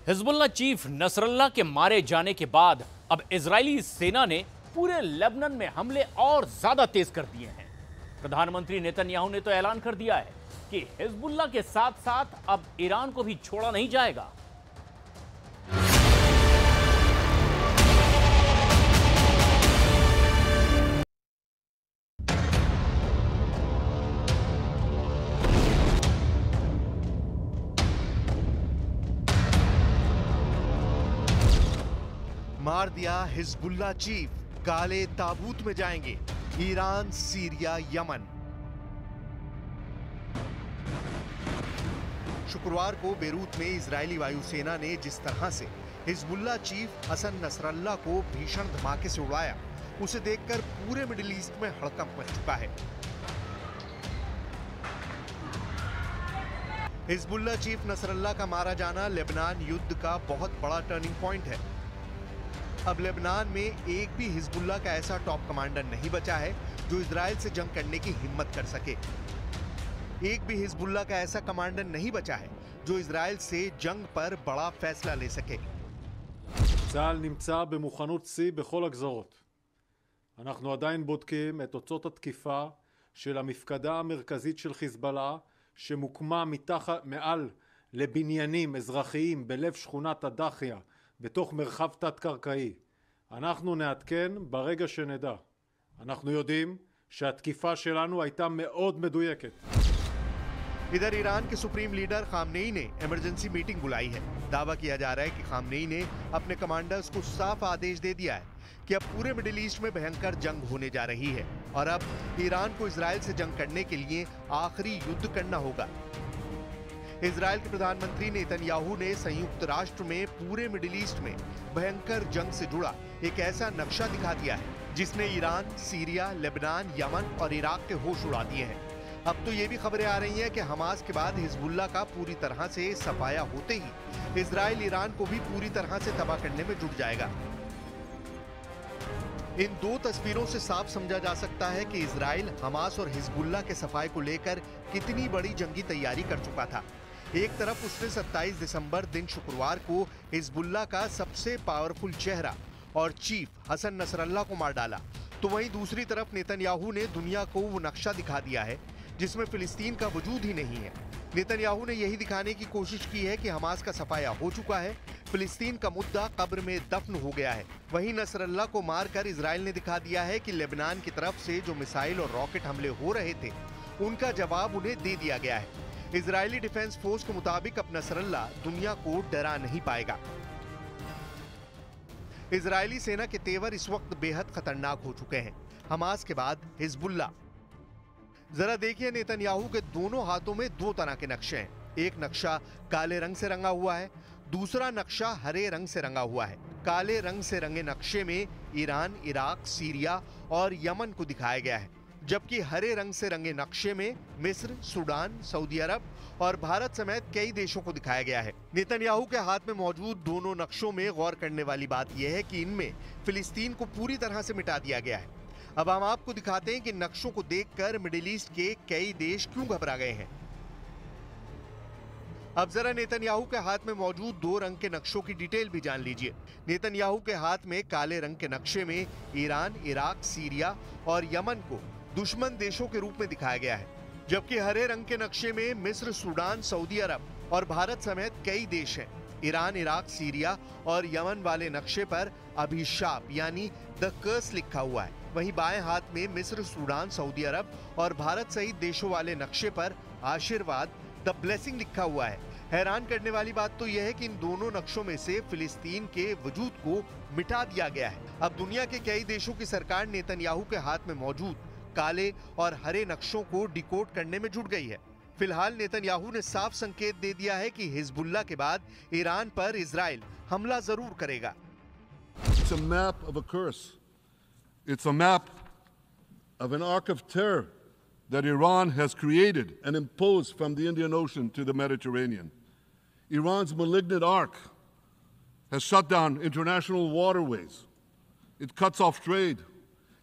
Hezbollah chief Nasrallah के मारे जाने के बाद अब इजरायली सेना ने पूरे लेबनान में हमले और ज्यादा तेज कर दिए हैं। प्रधानमंत्री नेतन्याहू ने तो ऐलान कर दिया है कि हिजबुल्लाह के साथ साथ अब ईरान को भी छोड़ा नहीं जाएगा। मार दिया हिजबुल्लाह चीफ, काले ताबूत में जाएंगे ईरान, सीरिया, यमन। शुक्रवार को बेरूत में इजरायली वायुसेना ने जिस तरह से हिजबुल्लाह चीफ हसन नसरल्लाह को भीषण धमाके से उड़ाया, उसे देखकर पूरे मिडिल ईस्ट में हड़कंप मच चुका है। हिजबुल्लाह चीफ नसरल्लाह का मारा जाना लेबनान युद्ध का बहुत बड़ा टर्निंग पॉइंट है। अब लेबनान में एक भी हिजबुल्लाह का ऐसा टॉप कमांडर नहीं बचा है जो इजराइल से जंग करने की हिम्मत कर सके। एक भी हिजबुल्लाह का ऐसा कमांडर नहीं बचा है जो इजराइल से जंग पर बड़ा फैसला ले सके। צה"ל נמצא במוכנות שיא בכל הגזרות. אנחנו עדיין בודקים את תוצאות התקיפה של המפקדה המרכזית של חיזבאללה שמוקמה מעל לבניינים אזרחיים בלב שכונת הדחיה בתוך מרחב תת-קרקעי. אנחנו נעדכן ברגע שנדע. אנחנו יודעים שהתקיפה שלנו הייתה מאוד מדויקת. इधर ईरान के सुप्रीम लीडर खामनेई ने इमरजेंसी मीटिंग बुलाई है। दावा किया जा रहा है कि खामनेई ने अपने कमांडर्स को साफ आदेश दे दिया है कि अब पूरे मिडिल ईस्ट में भयंकर जंग होने जा रही है और अब ईरान को इजराइल से जंग करने के लिए आखिरी युद्ध करना होगा। इजराइल के प्रधानमंत्री नेतन्याहू ने संयुक्त राष्ट्र में पूरे मिडिल ईस्ट में भयंकर जंग से जुड़ा एक ऐसा नक्शा दिखा दिया है जिसने ईरान, सीरिया, लेबनान, यमन और इराक के होश उड़ा दिए हैं। अब तो ये भी खबरें आ रही हैं कि हमास के बाद हिजबुल्लाह का पूरी तरह से सफाया होते ही इजराइल ईरान को भी पूरी तरह से तबाह करने में जुट जाएगा। इन दो तस्वीरों से साफ समझा जा सकता है कि इजराइल हमास और हिजबुल्लाह के सफाए को लेकर कितनी बड़ी जंगी तैयारी कर चुका था। एक तरफ उसने 27 दिसंबर दिन शुक्रवार को हिजबुल्लाह का सबसे पावरफुल चेहरा और चीफ हसन नसरल्लाह को मार डाला, तो वहीं दूसरी तरफ नेतन्याहू ने दुनिया को वो नक्शा दिखा दिया है जिसमें फिलिस्तीन का वजूद ही नहीं है। नेतन्याहू ने यही दिखाने की कोशिश की है कि हमास का सफाया हो चुका है, फिलिस्तीन का मुद्दा कब्र में दफन हो गया है। वहीं नसरल्लाह को मारकर इजराइल ने दिखा दिया है कि लेबनान की तरफ से जो मिसाइल और रॉकेट हमले हो रहे थे उनका जवाब उन्हें दे दिया गया है। इजरायली डिफेंस फोर्स के मुताबिक अब नसरल्लाह दुनिया को डरा नहीं पाएगा। इजरायली सेना के तेवर इस वक्त बेहद खतरनाक हो चुके हैं, हमास के बाद हिजबुल्लाह। जरा देखिए, नेतन्याहू के दोनों हाथों में दो तरह के नक्शे हैं। एक नक्शा काले रंग से रंगा हुआ है, दूसरा नक्शा हरे रंग से रंगा हुआ है। काले रंग से रंगे नक्शे में ईरान, इराक, सीरिया और यमन को दिखाया गया है, जबकि हरे रंग से रंगे नक्शे में मिस्र, सूडान, सऊदी अरब और भारत समेत कई देशों को दिखाया गया है। नेतन्याहू के हाथ में मौजूद दोनों नक्शों में गौर करने वाली बात यह है कि इनमें फिलिस्तीन को पूरी तरह से मिटा दिया गया है। अब हम आपको दिखाते हैं कि नक्शों को देखकर मिडिल ईस्ट के कई देश क्यों घबरा गए हैं। अब जरा नेतन्याहू के हाथ में मौजूद दो रंग के नक्शों की डिटेल भी जान लीजिए। नेतन्याहू के हाथ में काले रंग के नक्शे में ईरान, इराक, सीरिया और यमन को दुश्मन देशों के रूप में दिखाया गया है, जबकि हरे रंग के नक्शे में मिस्र, सूडान, सऊदी अरब और भारत समेत कई देश हैं। ईरान, इराक, सीरिया और यमन वाले नक्शे पर अभिशाप यानी द कर्स लिखा हुआ है। वहीं बाएं हाथ में मिस्र, सूडान, सऊदी अरब और भारत सहित देशों वाले नक्शे पर आशीर्वाद द ब्लेसिंग लिखा हुआ है। हैरान करने वाली बात तो यह है कि इन दोनों नक्शों में से फिलिस्तीन के वजूद को मिटा दिया गया है। अब दुनिया के कई देशों की सरकार नेतन्याहू के हाथ में मौजूद काले और हरे नक्शों को डिकोड करने में जुट गई है। फिलहाल नेतन्याहू ने साफ संकेत दे दिया है कि हिजबुल्लाह के बाद ईरान पर इजराइल हमला जरूर करेगा। It's a map of a curse. It's a map of an arc of terror that Iran has created and imposed from the Indian Ocean to the Mediterranean. Iran's malignant arc has shut down international waterways. It cuts off trade.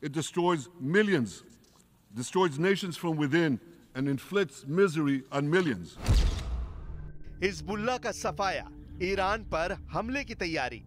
It destroys millions, destroys nations from within, and inflicts misery on millions. Hezbollah का सफाया Iran पर हमले की तैयारी।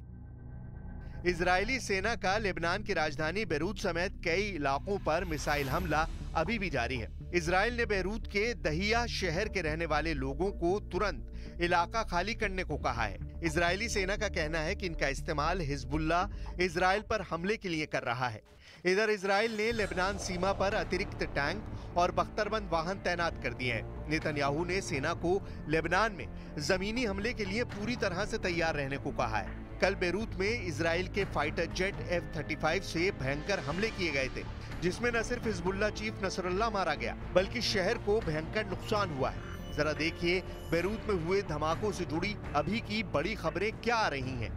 Israeli सेना का Lebanon की राजधानी बेरूत समेत कई इलाकों पर मिसाइल हमला अभी भी जारी है। इजरायल ने बेरूत के दहिया शहर के रहने वाले लोगों को तुरंत इलाका खाली करने को कहा है। इजरायली सेना का कहना है कि इनका इस्तेमाल हिजबुल्ला इजरायल पर हमले के लिए कर रहा है। इधर इजरायल ने लेबनान सीमा पर अतिरिक्त टैंक और बख्तरबंद वाहन तैनात कर दिए हैं। नेतन्याहू ने सेना को लेबनान में जमीनी हमले के लिए पूरी तरह से तैयार रहने को कहा है। कल बेरूत में इजरायल के फाइटर जेट F-35 से भयंकर हमले किए गए थे, जिसमें न सिर्फ हिजबुल्ला चीफ नसरुल्लाह मारा गया, बल्कि शहर को भयंकर नुकसान हुआ है। जरा देखिए बेरूत में हुए धमाकों से जुड़ी अभी की बड़ी खबरें क्या आ रही हैं।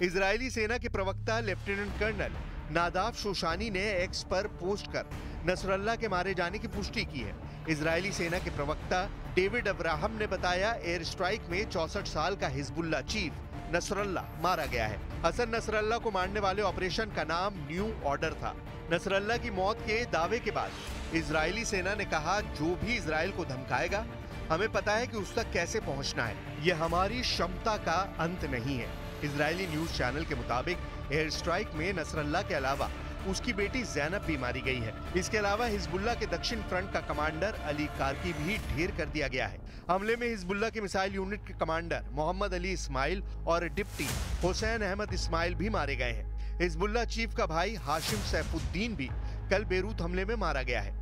इजरायली सेना के प्रवक्ता लेफ्टिनेंट कर्नल नादाफ शोशानी ने एक्स पर पोस्ट कर नसरुल्लाह के मारे जाने की पुष्टि की है। इजरायली सेना के प्रवक्ता डेविड अब्राहम ने बताया, एयर स्ट्राइक में 64 साल का हिजबुल्ला चीफ नसरुल्लाह मारा गया है। हसन नसरुल्लाह को मारने वाले ऑपरेशन का नाम न्यू ऑर्डर था। नसरुल्लाह की मौत के दावे के बाद इजरायली सेना ने कहा, जो भी इजरायल को धमकाएगा, हमें पता है कि उस तक कैसे पहुंचना है। यह हमारी क्षमता का अंत नहीं है। इजरायली न्यूज चैनल के मुताबिक एयर स्ट्राइक में नसरुल्लाह के अलावा उसकी बेटी जैनब भी मारी गई है। इसके अलावा हिजबुल्लाह के दक्षिण फ्रंट का कमांडर अली कारकी भी ढेर कर दिया गया है। हमले में हिजबुल्लाह के मिसाइल यूनिट के कमांडर मोहम्मद अली इस्माइल और डिप्टी हुसैन अहमद इस्माइल भी मारे गए हैं। हिजबुल्लाह चीफ का भाई हाशिम सैफुद्दीन भी कल बेरूत हमले में मारा गया है।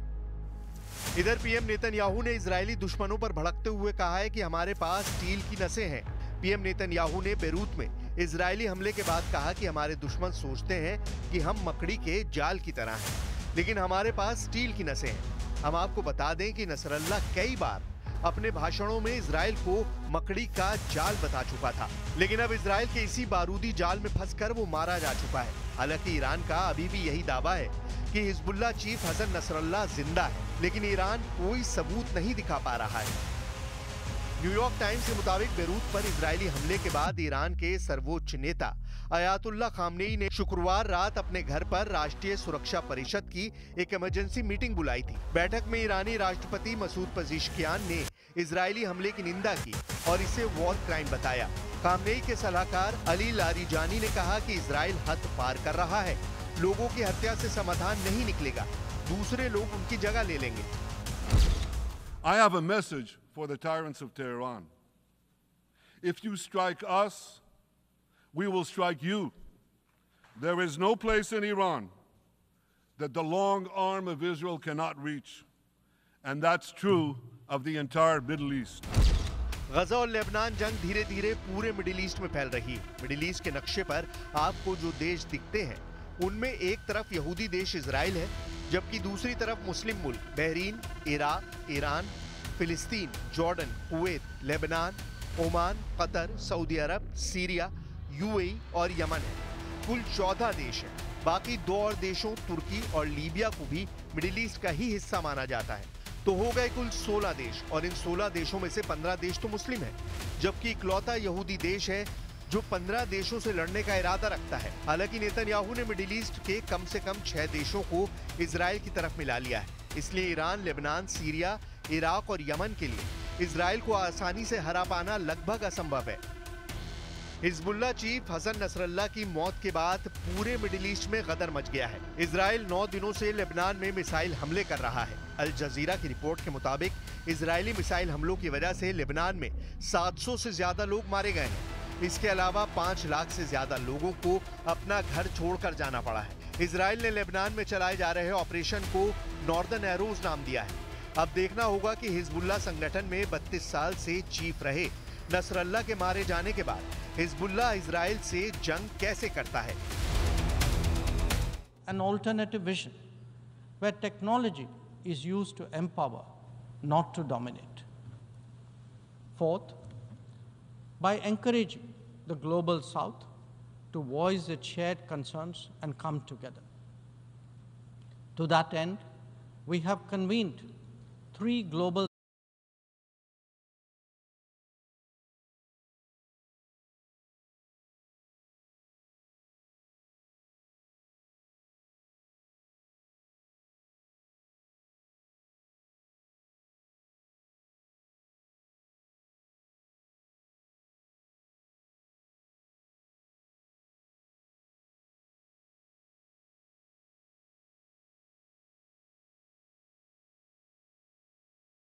इधर पीएम नेतन्याहू ने इजरायली दुश्मनों पर भड़कते हुए कहा है कि हमारे पास स्टील की नसें हैं। पीएम नेतन्याहू ने बेरूत में इजरायली हमले के बाद कहा कि हमारे दुश्मन सोचते हैं कि हम मकड़ी के जाल की तरह हैं, लेकिन हमारे पास स्टील की नसें हैं। हम आपको बता दें कि नसरुल्लाह कई बार अपने भाषणों में इजरायल को मकड़ी का जाल बता चुका था, लेकिन अब इजरायल के इसी बारूदी जाल में फंसकर वो मारा जा चुका है। हालांकि ईरान का अभी भी यही दावा है कि हिजबुल्लाह चीफ हसन नसरुल्लाह जिंदा है, लेकिन ईरान कोई सबूत नहीं दिखा पा रहा है। न्यूयॉर्क टाइम्स के मुताबिक बेरूत पर इजरायली हमले के बाद ईरान के सर्वोच्च नेता अयातुल्लाह खामनेई ने शुक्रवार रात अपने घर पर राष्ट्रीय सुरक्षा परिषद की एक इमरजेंसी मीटिंग बुलाई थी। बैठक में ईरानी राष्ट्रपति मसूद पेज़ेश्कियान ने इजरायली हमले की निंदा की और इसे वॉर क्राइम बताया। खामनेई के सलाहकार अली लारीजानी ने कहा कि इजरायल हद पार कर रहा है, लोगों की हत्या से समाधान नहीं निकलेगा, दूसरे लोग उनकी जगह ले लेंगे। I have a message for the tyrants of Tehran. If you strike us, we will strike you. There is no place in Iran that the long arm of Israel cannot reach. And that's true of the entire Middle East. गजा और Lebanon जंग धीरे धीरे पूरे middle east में फैल रही है। Middle east के नक्शे पर आपको जो देश दिखते हैं, उनमें एक तरफ यहूदी देश इजराइल है, जबकि दूसरी तरफ मुस्लिम मुल्क बहरीन, इराक, ईरान, फिलिस्तीन, Jordan, Kuwait, Lebanon, Oman, Qatar, Saudi Arab, Syria, UAE और यमन है। कुल 14 देश हैं। बाकी 2 और देशों तुर्की और लीबिया को भी मिडिल ईस्ट का ही हिस्सा माना जाता है। तो हो गए कुल 16 देश, और इन 16 देशों में से 15 देश तो मुस्लिम हैं, जबकि इकलौता यहूदी देश है जो 15 देशों से लड़ने का इरादा रखता है। हालांकि नेतन्याहू ने मिडिल ईस्ट के कम से कम 6 देशों को इजराइल की तरफ मिला लिया है। इसलिए ईरान, लेबनान, सीरिया, इराक और यमन के लिए इजराइल को आसानी से हरा पाना लगभग असंभव है। हिजबुल्लाह चीफ हसन नसरुल्लाह की मौत के बाद पूरे मिडिल ईस्ट में गदर मच गया है। इजराइल 9 दिनों से लेबनान में मिसाइल हमले कर रहा है। अल जजीरा की रिपोर्ट के मुताबिक इजरायली मिसाइल हमलों की वजह से लेबनान में 700 से ज्यादा लोग मारे गए हैं। इसके अलावा 5 लाख से ज्यादा लोगों को अपना घर छोड़कर जाना पड़ा है। इजराइल ने लेबनान में चलाए जा रहे ऑपरेशन को नॉर्दर्न एरोज नाम दिया है। अब देखना होगा कि हिजबुल्लाह संगठन में 32 साल से चीफ रहे नसरुल्लाह के मारे जाने के बाद हिजबुल्लाह इजराइल से जंग कैसे करता है। An alternative vision where technology is used to empower, not to dominate. Fourth, by encouraging the global South to voice its shared concerns and come together. To that end, we have convened 3 global